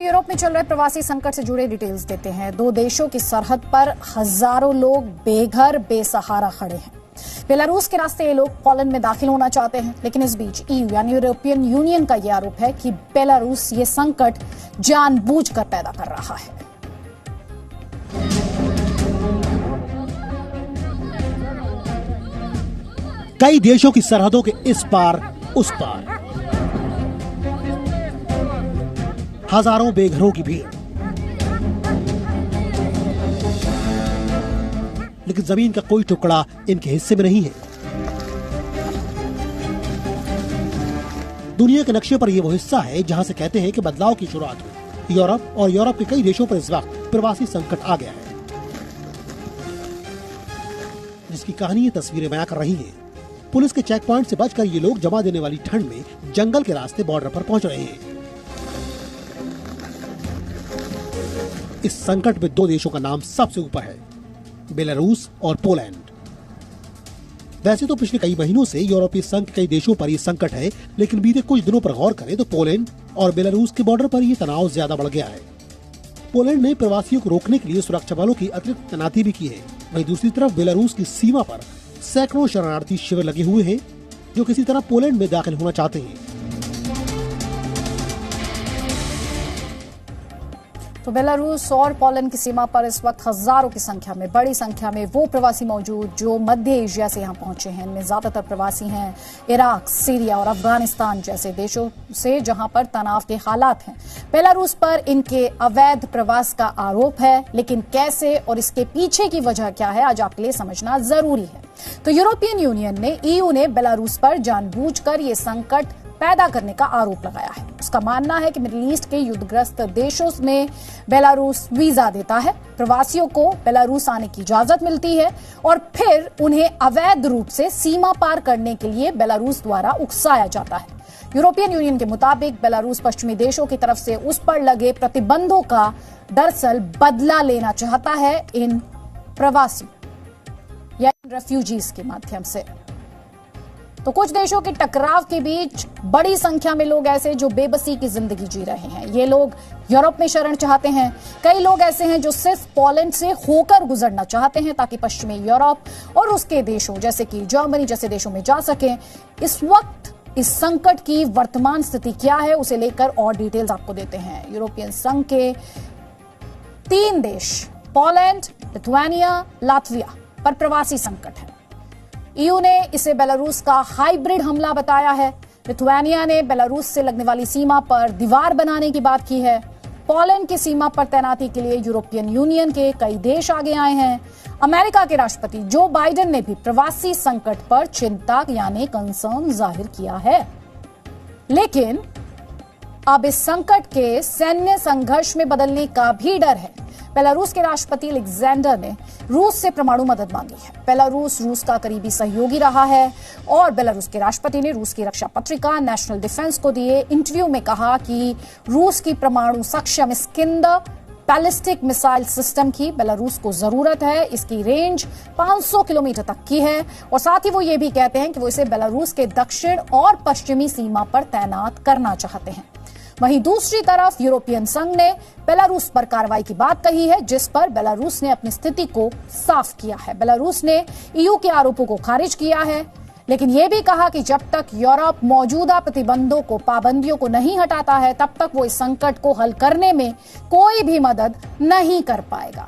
Europe में चल रहे प्रवासी संकट से जुड़े डिटेल्स देते हैं। दो देशों की सरहद पर हजारों लोग बेघर बेसहारा खड़े हैं। बेलारूस के रास्ते ये लोग पोलैंड में दाखिल होना चाहते हैं, लेकिन इस बीच ईयू यानी यूरोपियन यूनियन का यह आरोप है कि बेलारूस ये संकट जानबूझकर पैदा कर रहा है। कई देशों की सरहदों के इस पार उस पार हजारों बेघरों की भीड़, लेकिन जमीन का कोई टुकड़ा इनके हिस्से में नहीं है। दुनिया के नक्शे पर यह वो हिस्सा है जहां से कहते हैं कि बदलाव की शुरुआत हुई। यूरोप और यूरोप के कई देशों पर इस वक्त प्रवासी संकट आ गया है, जिसकी कहानी ये तस्वीरें बयां कर रही है। पुलिस के चेक पॉइंट से बचकर ये लोग जमा देने वाली ठंड में जंगल के रास्ते बॉर्डर पर पहुंच रहे हैं। इस संकट में दो देशों का नाम सबसे ऊपर है, बेलारूस और पोलैंड। वैसे तो पिछले कई महीनों से यूरोपीय संघ के कई देशों पर यह संकट है, लेकिन बीते कुछ दिनों पर गौर करें तो पोलैंड और बेलारूस के बॉर्डर पर यह तनाव ज्यादा बढ़ गया है। पोलैंड ने प्रवासियों को रोकने के लिए सुरक्षा बलों की अतिरिक्त तैनाती भी की है। वहीं दूसरी तरफ बेलारूस की सीमा पर सैकड़ों शरणार्थी शिविर लगे हुए हैं, जो किसी तरह पोलैंड में दाखिल होना चाहते हैं। तो बेलारूस और पोलैंड की सीमा पर इस वक्त हजारों की संख्या में, बड़ी संख्या में वो प्रवासी मौजूद जो मध्य एशिया से यहाँ पहुंचे हैं। इनमें ज्यादातर प्रवासी हैं इराक, सीरिया और अफगानिस्तान जैसे देशों से, जहां पर तनाव के हालात हैं। बेलारूस पर इनके अवैध प्रवास का आरोप है, लेकिन कैसे और इसके पीछे की वजह क्या है, आज आपके लिए समझना जरूरी है। तो यूरोपियन यूनियन ने, ईयू ने बेलारूस पर जानबूझकर ये संकट पैदा करने का आरोप लगाया है। उसका मानना है कि मिडिल ईस्ट के युद्धग्रस्त देशों में बेलारूस वीजा देता है, प्रवासियों को बेलारूस आने की इजाजत मिलती है और फिर उन्हें अवैध रूप से सीमा पार करने के लिए बेलारूस द्वारा उकसाया जाता है। यूरोपियन यूनियन के मुताबिक बेलारूस पश्चिमी देशों की तरफ से उस पर लगे प्रतिबंधों का दरअसल बदला लेना चाहता है इन प्रवासियों या रेफ्यूजीज के माध्यम से। तो कुछ देशों के टकराव के बीच बड़ी संख्या में लोग ऐसे जो बेबसी की जिंदगी जी रहे हैं। ये लोग यूरोप में शरण चाहते हैं। कई लोग ऐसे हैं जो सिर्फ पोलैंड से होकर गुजरना चाहते हैं ताकि पश्चिमी यूरोप और उसके देशों जैसे कि जर्मनी जैसे देशों में जा सकें। इस वक्त इस संकट की वर्तमान स्थिति क्या है, उसे लेकर और डिटेल्स आपको देते हैं। यूरोपियन संघ के 3 देश पोलैंड, लिथुआनिया, लातविया पर प्रवासी संकट है। ईयू ने इसे बेलारूस का हाइब्रिड हमला बताया है। लिथुआनिया ने बेलारूस से लगने वाली सीमा पर दीवार बनाने की बात की है। पोलैंड की सीमा पर तैनाती के लिए यूरोपियन यूनियन के कई देश आगे आए हैं। अमेरिका के राष्ट्रपति जो बाइडेन ने भी प्रवासी संकट पर चिंता यानी कंसर्न जाहिर किया है। लेकिन अब इस संकट के सैन्य संघर्ष में बदलने का भी डर है। बेलारूस के राष्ट्रपति अलेक्जेंडर ने रूस से परमाणु मदद मांगी है। बेलारूस रूस का करीबी सहयोगी रहा है और बेलारूस के राष्ट्रपति ने रूस की रक्षा पत्रिका नेशनल डिफेंस को दिए इंटरव्यू में कहा कि रूस की परमाणु सक्षम स्किंदर बैलिस्टिक मिसाइल सिस्टम की बेलारूस को जरूरत है। इसकी रेंज 500 किलोमीटर तक की है और साथ ही वो ये भी कहते हैं कि वो इसे बेलारूस के दक्षिण और पश्चिमी सीमा पर तैनात करना चाहते हैं। वहीं दूसरी तरफ यूरोपियन संघ ने बेलारूस पर कार्रवाई की बात कही है, जिस पर बेलारूस ने अपनी स्थिति को साफ किया है। बेलारूस ने ईयू के आरोपों को खारिज किया है, लेकिन यह भी कहा कि जब तक यूरोप मौजूदा प्रतिबंधों को, पाबंदियों को नहीं हटाता है, तब तक वो इस संकट को हल करने में कोई भी मदद नहीं कर पाएगा।